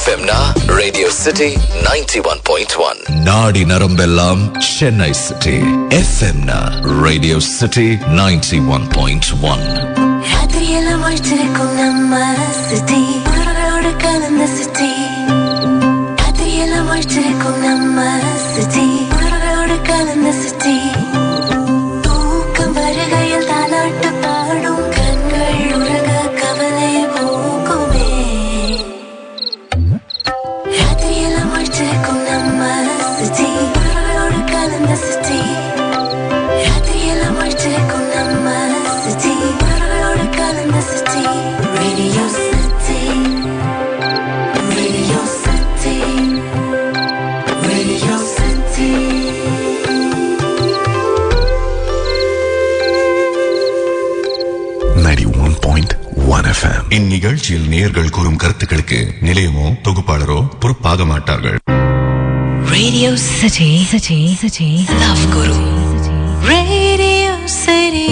FMனா Radio City 91.1 நாடி நரம்பெல்லாம் Chennai city. FMனா Radio City 91.1. ராத்திரியெல்லாம் வாழ்ச்சிருக்கும் நம்ம சிட்டி, உறவோடு கலந்த சிட்டி. ராத்திரியெல்லாம் வாழ்ச்சிருக்கும் நம்ம சிட்டி, உறவோடு கலந்த சிட்டி. தூக்கம் வருகையில் தாலாட்டு பாடும் கண்கள் உறங்க கவலை போக்குமே. ராத்திரியெல்லாம் வாழ்ச்சிருக்கும் நம்ம சிட்டி, உறவோடு கலந்த சிட்டி. ராத்திரியெல்லாம் வாழ்ச்சிருக்கும் நம்ம சிட்டி, உறவோடு கலந்த city. Radio City, Radio City, Radio City. 91.1 FM. இந்நிகழ்ச்சியில் நேயர்கள் கூறும் கருத்துக்களுக்கு நிலையமோ தொகுப்பாளரோ பொறுப்பாக மாட்டார்கள். Radio City, City, City, Love Guru. Radio City,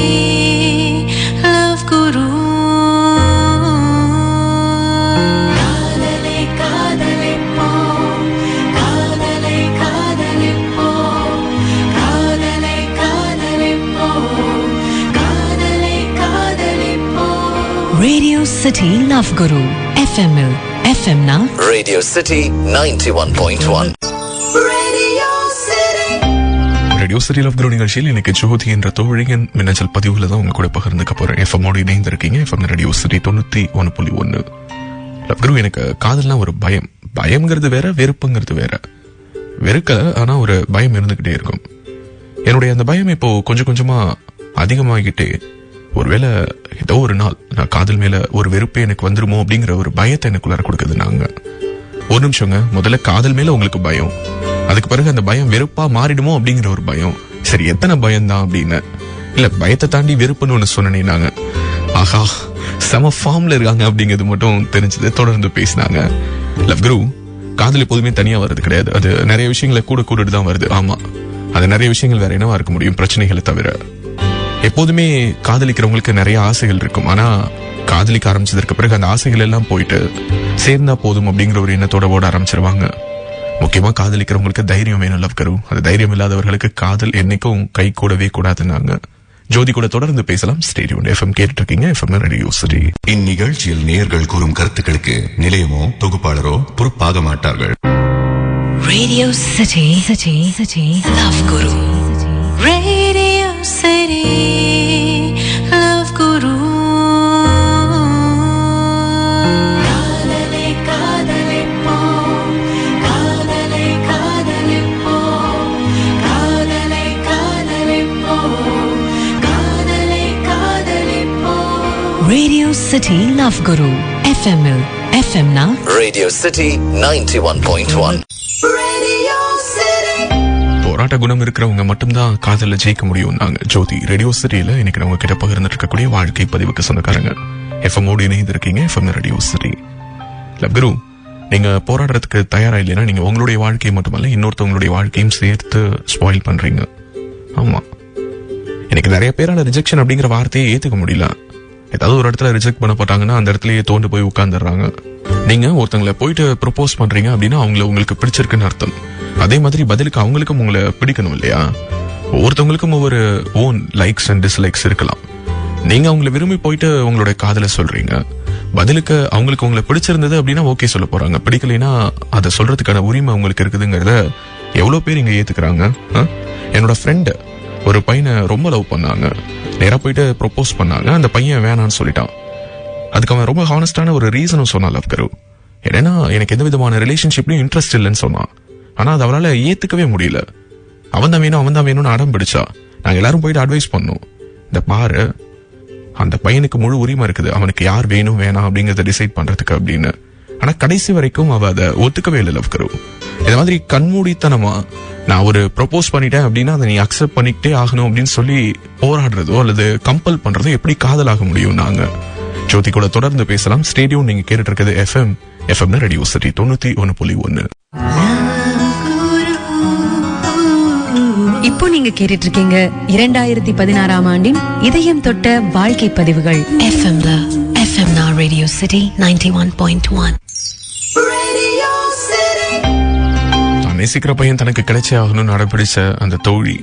Love Guru. காதலை காதலிப்போ, காதலை காதலிப்போ, காதலை காதலிப்போ, காதலை காதலிப்போ. Radio City, Love Guru. FML, FMனா Radio City 91.1. Radio city love guru நிகழ்ச்சியில் இன்னைக்கு ஜோதி என்ற தோழியின் மின்னஞ்சல் பதிவுல தான் உங்க கூட பகிர்ந்துக்க போறேன். எஃப்எம்மோடு இணைந்திருக்கீங்க. FM radio city 91.1. Love guru, எனக்கு காதல்னா ஒரு பயம். பயம்ங்கிறது வேற, வெறுப்புங்கிறது வேற. வெறுக்கல, ஆனா ஒரு பயம் இருந்துகிட்டே இருக்கும். என்னுடைய அந்த பயம் இப்போ கொஞ்சம் கொஞ்சமா அதிகமாகிட்டே, ஒருவேளை ஏதோ ஒரு நாள் நான் காதல் மேல ஒரு வெறுப்பே எனக்கு வந்துருமோ அப்படிங்கிற ஒரு பயத்தை எனக்குள்ளார கொடுக்குது. நாங்க ஒரு நிமிஷங்க, முதல்ல காதல் மேல உங்களுக்கு பயம், அதுக்கு பிறகு அந்த பயம் வெறுப்பா மாறிடுமோ அப்படிங்கிற ஒரு பயம். சரி, எத்தனை பயம் தான் அப்படின்னு இல்ல, பயத்தை தாண்டி வெறுப்புன்னு ஒண்ணு சொன்னேன். நாங்க ஆஹா செம ஃபார்ம்ல இருக்காங்க அப்படிங்கிறது மட்டும் தெரிஞ்சது. தொடர்ந்து பேசினாங்க. லவ் குரு, காதல் எப்போதுமே தனியா வர்றது கிடையாது. அது நிறைய விஷயங்களை கூட கூட்டிட்டு தான் வருது. ஆமா, அது நிறைய விஷயங்கள் வேற என்னவா இருக்க முடியும், பிரச்சனைகளை தவிர. எப்போதுமே காதலிக்கிறவங்களுக்கு நிறைய ஆசைகள் இருக்கும். ஆனா காதலிக்க ஆரம்பிச்சதற்கு பிறகு அந்த ஆசைகள் எல்லாம் போயிட்டு சேர்ந்தா போதும் அப்படிங்கிற ஒரு எண்ணத்தோட ஓட ஆரம்பிச்சிருவாங்க. முக்கியமா காதலிக்கிறவங்களுக்கு தைரியம் வேணும் லவ் கரு. அது தைரியம் இல்லாதவர்களுக்கு காதல் என்னைக்கும் கை கூடவே கூடாதுன்னாங்க. ஜோதி கூட தொடர்ந்து பேசலாம். ஸ்டேடியம் FM கேட்டுட்டு இருக்கீங்க. FM radio city. இந்நிகழ்ச்சியில் நேயர்கள் கூறும் கருத்துக்களுக்கு நிலையமோ தொகுப்பாளரோ பொறுப்பாக மாட்டார்கள். Radio City, City, City, Love Guru. Radio City, Love Guru. காதலை காதலிப்போ, காதலை காதலிப்போ, காதலை காதலிப்போ, காதலை காதலிப்போ. Radio City, Love Guru. FML, FMனா Radio City 91.1. போராட்ட குணம் இருக்கிறவங்க மட்டும்தான் காதல்ல ஜெயிக்க முடியும். நாங்க ஜோதி ரேடியோ சிட்டியில இன்னைக்கு அவங்க கிட்ட பகிர்ந்துட்டு இருக்கக்கூடிய வாழ்க்கை பதிவுக்கு சொந்தக்காரங்க. எஃப்எம்மோடு இணைந்திருக்கீங்க. FM radio city. Love guru, நீங்க போராடுறதுக்கு தயாரா இல்லைன்னா நீங்க உங்களுடைய வாழ்க்கையை மட்டுமல்ல இன்னொருத்தவங்களுடைய வாழ்க்கையும் சேர்த்து ஸ்பாயில் பண்றீங்க. ஆமா, எனக்கு நிறைய பேரான ரிஜெக்ஷன் அப்படிங்கிற வார்த்தையை ஏத்துக்க முடியல. ஏதாவது ஒரு இடத்துல ரிஜெக்ட் பண்ணப்பட்டாங்கன்னா அந்த இடத்துலயே தோண்டு போய் உட்கார்ந்துடுறாங்க. நீங்க ஒருத்தங்களை போயிட்டு ப்ரொபோஸ் பண்றீங்க அப்படின்னா அவங்கள உங்களுக்கு பிடிச்சிருக்குன்னு அர்த்தம். அதே மாதிரி பதிலுக்கு அவங்களுக்கும் உங்களை பிடிக்கணும் இல்லையா? ஒவ்வொருத்தவங்களுக்கும் ஒவ்வொரு ஓன் லைக்ஸ் அண்ட் டிஸ்லைக்ஸ் இருக்கலாம். நீங்க அவங்களை விரும்பி போயிட்டு உங்களுடைய காதலை சொல்றீங்க. பதிலுக்கு அவங்களுக்கு உங்களை பிடிச்சிருந்தது அப்படின்னா ஓகே சொல்ல போறாங்க. பிடிக்கலைன்னா அதை சொல்றதுக்கான உரிமை உங்களுக்கு இருக்குதுங்கிறத எவ்வளவு பேர் இங்க ஏத்துக்கிறாங்க? என்னோட ஃப்ரெண்டு ஒரு பையனை ரொம்ப லவ் பண்ணாங்க. நேரா போயிட்டு ப்ரொபோஸ் பண்ணாங்க. அந்த பையன் வேணான்னு சொல்லிட்டான். அதுக்கு அவன் ரொம்ப ஹானஸ்டான ஒரு ரீசனும் சொன்னான் லவ் கரு. ஏன்னா எனக்கு எந்த விதமான ரிலேஷன்ஷிப்லயும் இன்ட்ரெஸ்ட் இல்லைன்னு சொன்னான். ஆனா அது அவளால ஏத்துக்கவே முடியல. அவன் தான் வேணும்னு அடம் பிடிச்சா. நாங்க எல்லாரும் போயிட்டு அட்வைஸ் பண்ணோம். இந்த பாரு, அந்த பையனுக்கு முழு உரிமை இருக்குது அவனுக்கு யார் வேணும் வேணாம் அப்படிங்கறத டிசைட் பண்றதுக்கு அப்படின்னு. ஆனா கடைசி வரைக்கும் அவ அதை ஒத்துக்கவே இல்லை லவ் கரு. இந்த மாதிரி கண்மூடித்தனமா நான் ஒரு ப்ரொபோஸ் பண்ணிட்டேன் அப்படின்னா அதை நீ அக்செப்ட் பண்ணிக்கிட்டே ஆகணும் அப்படின்னு சொல்லி போராடுறதோ அல்லது கம்பல் பண்றதோ எப்படி காதலாக முடியும்? நாங்க ஜோதி கூட தொடர்ந்து பேசலாம். ஸ்டேடியம் நீங்க கேட்டுட்டு இருக்கிறது FM ரேடியோ சிட்டி 91.1. இப்போ நீங்க கேட்டுட்டு இருக்கீங்க 2016 ஆண்டின் இதயம் தொட்ட வாழ்க்கை பதிவுகள். FMல FMNA Radio City 91.1. Radio City. நான் நேசிக்கிற பையன் தனக்கு கிடைச்சே ஆகணும்னு அடம்பிடிச்ச அந்த தோழி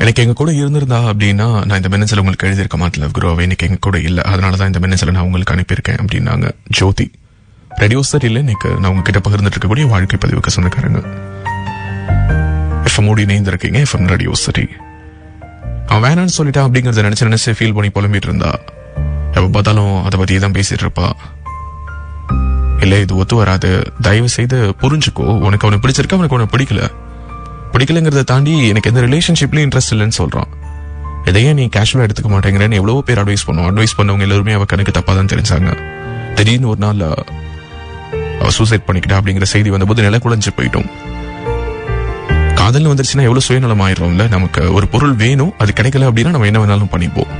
எனக்கு எங்க கூட இருந்திருந்தா அப்படின்னா நான் இந்த மின்னஞ்சல் உங்களுக்கு எழுதியிருக்க மாட்டேன் குரு. அவ இன்னைக்கு எங்க கூட இல்ல, அதனாலதான் இந்த மின்னஞ்சலை நான் உங்களுக்கு அனுப்பியிருக்கேன் அப்படின்னாங்க ஜோதி. ரேடியோ சரியில்லை இன்னைக்கு நான் உங்ககிட்ட பகிர்ந்துட்டு இருக்கக்கூடிய வாழ்க்கை பதிவுக்கு சொந்தக்காரங்க. எஃப்எம் இணைந்திருக்கீங்க எஃப்எம் ரேடியோ சரி. அவன் வேணான்னு சொல்லிட்டான் அப்படிங்கறத நினைச்சு ஃபீல் பண்ணி புலம்பிட்டு இருந்தா. எப்ப பார்த்தாலும் அதை பத்தி தான் பேசிட்டு இருப்பா. இல்ல இது ஒத்து வராது, தயவு செய்து புரிஞ்சுக்கோ. உனக்கு அவனை பிடிச்சிருக்க, அவனுக்கு அவனை பிடிக்கலங்கிறத தாண்டி எனக்கு எந்த ரிலேஷன்ஷிப்லயும் இன்ட்ரெஸ்ட் இல்லைன்னு சொல்றான். இதையே நீ கேஷுவலா எடுத்துக்க மாட்டேங்கிறேன்னு எவ்வளவோ பேர் அட்வைஸ் பண்ணவங்க எல்லாருமே அவ கணக்கு தப்பா தான் தெரிஞ்சாங்க. திடீர்னு ஒரு நாள் அவ சூசைட் பண்ணிக்கிட்டா அப்படிங்கிற செய்தி வந்தபோது நில குழஞ்சு போயிட்டோம். காதல்னு வந்துருச்சுன்னா எவ்வளவு சுயநலம் ஆயிடும்ல. நமக்கு ஒரு பொருள் வேணும், அது கிடைக்கல அப்படின்னா நம்ம என்ன வேணாலும் பண்ணிப்போம்.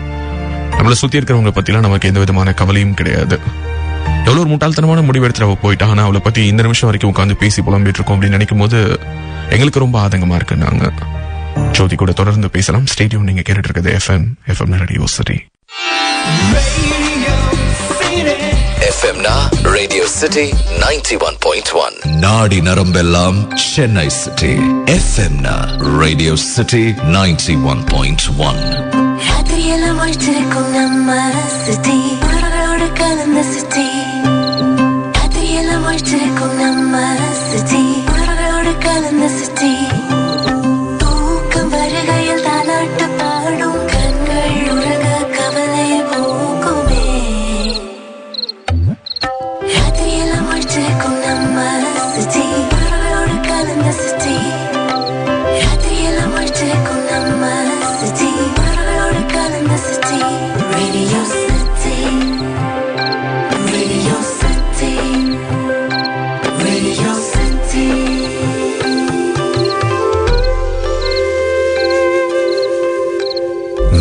நம்மளை சுத்தி இருக்கிறவங்க பத்திலாம் நமக்கு எந்த விதமான கவலையும் கிடையாது. எவ்வளவு ஒரு முட்டாள்தனமான முடிவு எடுத்து அவ போயிட்டா. ஆனா அவளை பத்தி இந்த நிமிஷம் வரைக்கும் உட்காந்து பேசி புலம்பிட்டு இருக்கோம் அப்படின்னு நினைக்கும் போது எங்களுக்கு ரொம்ப ஆதங்கமா இருக்கு. நாங்க ஜோதி கூட தொடர்ந்து பேசலாம். ஸ்டேடியம் நீங்க கேட்டுட்டு இருக்கிறது FM radio city. FMNA Radio City 91.1. நாடி நரம்பெல்லாம் Chennai city. FMNA Radio City 91.1. ராத்திரியெல்லாம் வாழ்த்திருக்கும் நம்ம சிட்டி, உறவோடு கலந்த சிட்டி. ராத்திரியெல்லாம் வாழ்த்திருக்கும் நம்ம சிட்டி, உறவோடு கலந்த சிட்டி. தூக்கம் வருகையில் தாலாட்டு பாடும் கண்கள் உறங்க கவலை போக்குமே. ராத்திரியெல்லாம் வாழ்த்திருக்கும் நம்ம சிட்டி, உறவோடு கலந்த சிட்டி. ராத்திரியெல்லாம் வாழ்த்திருக்கும் நம்ம சிட்டி, உறவோடு கலந்த city. Radio City, Radio City, Radio City.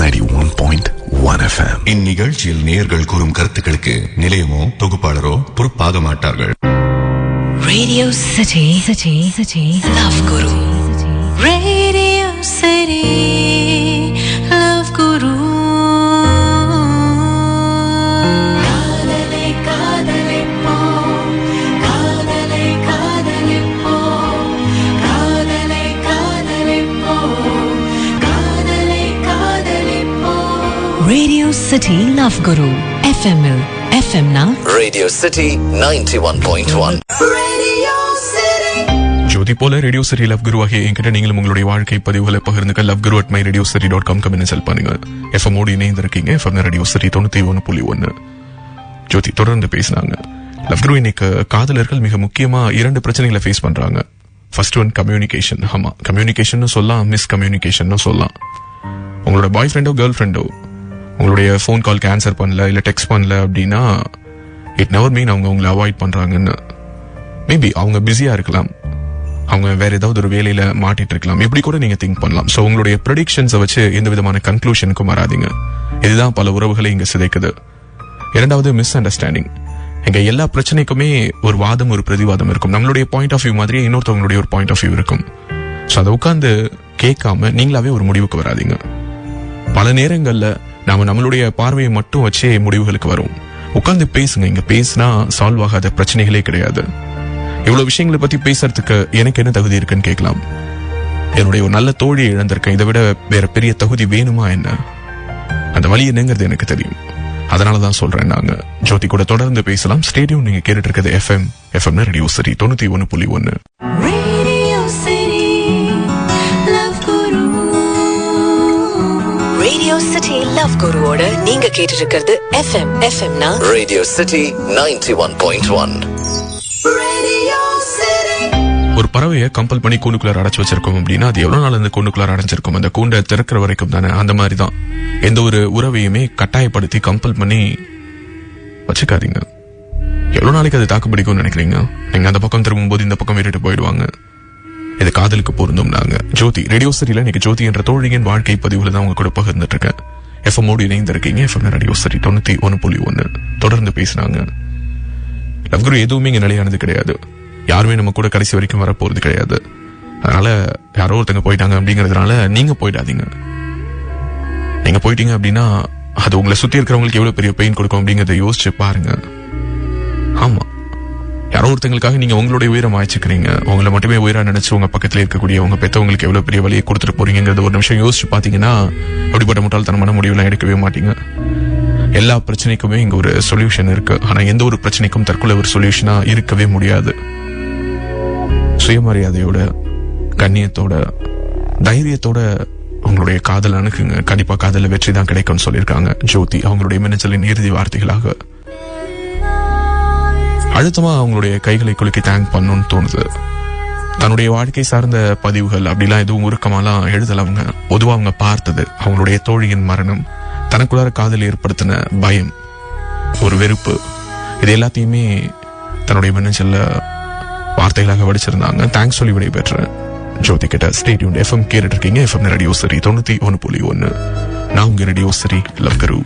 91.1 FM. இந்நிகழ்ச்சியில் நேயர்கள் கூறும் கருத்துக்களுக்கு நிலையமோ தொகுப்பாளரோ பொறுப்பாக மாட்டார்கள். Radio City, City, City, Love Guru. Radio City, Love Guru. காதலை காதலிப்போம், காதலை காதலிப்போம், காதலை காதலிப்போம், காதலை காதலிப்போம். Radio City, Love Guru. FML, FMNA Radio City 91.1. ஜோதி போல ரேடியோ சரி லவ் குரு ஆகிய என்கிட்ட நீங்களும் உங்களுடைய வாழ்க்கை பதிவுகளை பகிர்ந்துக்க loveGuru@myradioscity.com மின்னஞ்சல் பண்ணுங்க. எஃப்எம் இணைந்திருக்கீங்க எஃப்எம் ரேடியோ சரி 91.1. ஜோதி தொடர்ந்து பேசினாங்க. லவ் குரு இன்னைக்கு காதலர்கள் மிக முக்கியமா 2 பிரச்சனைகளை ஃபேஸ் பண்றாங்க. First one communication. ஆமா, கம்யூனிகேஷன் சொல்லலாம், மிஸ் கம்யூனிகேஷன் சொல்லலாம். உங்களோட பாய் ஃப்ரெண்டோ கேர்ள் ஃப்ரெண்டோ உங்களுடைய ஃபோன் கால்க்கு ஆன்சர் பண்ணல இல்ல டெக்ஸ்ட் பண்ணல அப்படின்னா இட் நெவர் மீன் அவங்க உங்களை அவாய்ட் பண்றாங்கன்னு. மேபி அவங்க பிஸியா இருக்கலாம், அவங்க வேற ஏதாவது ஒரு வேலையில மாட்டிட்டு இருக்கலாம், இப்படி கூட நீங்க திங்க் பண்ணலாம். சோ உங்களுடைய ப்ரெடிக்ஷன்ஸை வச்சு எந்த விதமான கன்க்ளூஷனுக்கும் வராதீங்க. இதுதான் பல உறவுகளை இங்க சிதைக்குது. இரண்டாவது மிஸ் அண்டர்ஸ்டாண்டிங். எங்க எல்லா பிரச்சனைக்குமே ஒரு வாதம் ஒரு பிரதிவாதம் இருக்கும். நம்மளுடைய பாயிண்ட் ஆஃப் வியூ மாதிரியே இன்னொருத்தவங்களுடைய ஒரு பாயிண்ட் ஆஃப் வியூ இருக்கும். சோ அதை உட்கார்ந்து கேட்காம நீங்களாவே ஒரு முடிவுக்கு வராதீங்க. பல நேரங்கள்ல நாம நம்மளுடைய பார்வையை மட்டும் வச்சே முடிவுகளுக்கு வரும். உட்கார்ந்து பேசுங்க. இங்க பேசினா சால்வ் ஆகாத பிரச்சனைகளே கிடையாது. இவ்வளவு விஷயங்களை பத்தி பேசுறதுக்கு எனக்கு என்ன தகுதி இருக்குன்னு கேட்கலாம். என்னுடைய ஒரு நல்ல தோழியை இழந்திருக்கேன், இதை விட வேற பெரிய தகுதி வேணுமா என்ன? அந்த வழி என்னங்கிறது எனக்கு தெரியும். அதனாலதான் சொல்றேன். நாங்க ஜோதி கூட தொடர்ந்து பேசலாம். ஸ்டேடியம் நீங்க கேட்டுட்டு இருக்கிறது எஃப்எம் ரேடியோ சரி 91.1. Radio City, Love Guru. Radio City, Love Guruவோட நீங்க கேட்டு இருக்கிறது FMNA Radio City 91.1. ஒரு பறவையை கம்பல் பண்ணி கூண்டுக்குள்ளார அடைச்சு வச்சிருக்கோம் அப்படின்னா அது எவ்வளவு நாள் அந்த கூண்டுக்குள்ளார அடைஞ்சிருக்கும்? அந்த கூண்டை திறக்கிற வரைக்கும் தானே. அந்த மாதிரிதான் எந்த ஒரு உறவையுமே கட்டாயப்படுத்தி கம்பல் பண்ணி வச்சுக்காதீங்க. எவ்வளவு நாளைக்கு அது தாக்கு பிடிக்கும்னு நினைக்கிறீங்க? நீங்க அந்த பக்கம் திரும்பும் போது இந்த பக்கம் விட்டுட்டு போயிடுவாங்க. இது காதலுக்கு பொருந்தும். நாங்க ஜோதி ரேடியோ சரியில இன்னைக்கு ஜோதி என்ற தோழியின் வாழ்க்கை பதிவுல தான் உங்க கூட பகிர்ந்துட்டு இருக்கேன். எஃப்எம் இணைந்திருக்கீங்க எஃப்எம் ரேடியோ சரி 91.1. தொடர்ந்து பேசினாங்க. லவ் குரு எதுவுமே இங்க நிலையானது கிடையாது. யாருமே நம்ம கூட கடைசி வரைக்கும் வர போறது கிடையாது. அதனால யாரோ ஒருத்தங்க போயிட்டாங்க அப்படிங்கறதுனால நீங்க போயிடாதீங்க. நீங்க போயிட்டீங்க அப்படின்னா அது உங்களை சுத்தி இருக்கிறவங்களுக்கு எவ்வளவு பெரிய பெயின் கொடுக்கும் அப்படிங்கறத யோசிச்சு பாருங்க. ஆமா, யாரோ ஒருத்தங்களுக்காக நீங்க உங்களுடைய உயிரை மாய்ச்சிக்கிறீங்க. உங்களை மட்டுமே உயிரா நினைச்சு உங்க பக்கத்துல இருக்கக்கூடிய உங்க பெத்தவங்களுக்கு எவ்வளவு பெரிய வழியை கொடுத்துட்டு போறீங்கிறது ஒரு நிமிஷம் யோசிச்சு பாத்தீங்கன்னா அப்படிப்பட்ட முட்டாள்தனமான முடிவுலாம் எடுக்கவே மாட்டீங்க. எல்லா பிரச்சனைக்குமே இங்க ஒரு சொல்யூஷன் இருக்கு. ஆனா எந்த ஒரு பிரச்சனைக்கும் தற்கொலை ஒரு சொல்யூஷனா இருக்கவே முடியாது. சுயமரியாதையோட, கண்ணியத்தோட, தைரியத்தோட உங்களுடைய காதல் அணுகுங்க. கண்டிப்பா காதல வெற்றி தான் கிடைக்கும்னு சொல்லியிருக்காங்க ஜோதி அவங்களுடைய மின்னஞ்சலின் இறுதி வார்த்தைகளாக. அழுத்தமா அவங்களுடைய கைகளை குலுக்கி தேங்க் பண்ணணும்னு தோணுது. தன்னுடைய வாழ்க்கை சார்ந்த பதிவுகள் அப்படிலாம் எதுவும் உருக்கமாலாம் எழுதல. அவங்க பொதுவா அவங்க பார்த்தது அவங்களுடைய தோழியின் மரணம், தனக்குள்ளார காதல் ஏற்படுத்தின பயம், ஒரு வெறுப்பு, இது எல்லாத்தையுமே தன்னுடைய மின்னஞ்சல்ல வார்த்தைகளாக வடிச்சிருந்தாங்க. தேங்க்ஸ் சொல்லி விடைபெற்ற ஜோதி கிட்ட ஸ்டே டியூன்ட். எஃப்எம் கேட்டுட்டு இருக்கீங்க. FM radio city 91.1. நான் உங்க ரேடியோ சிட்டி லவ் குரு.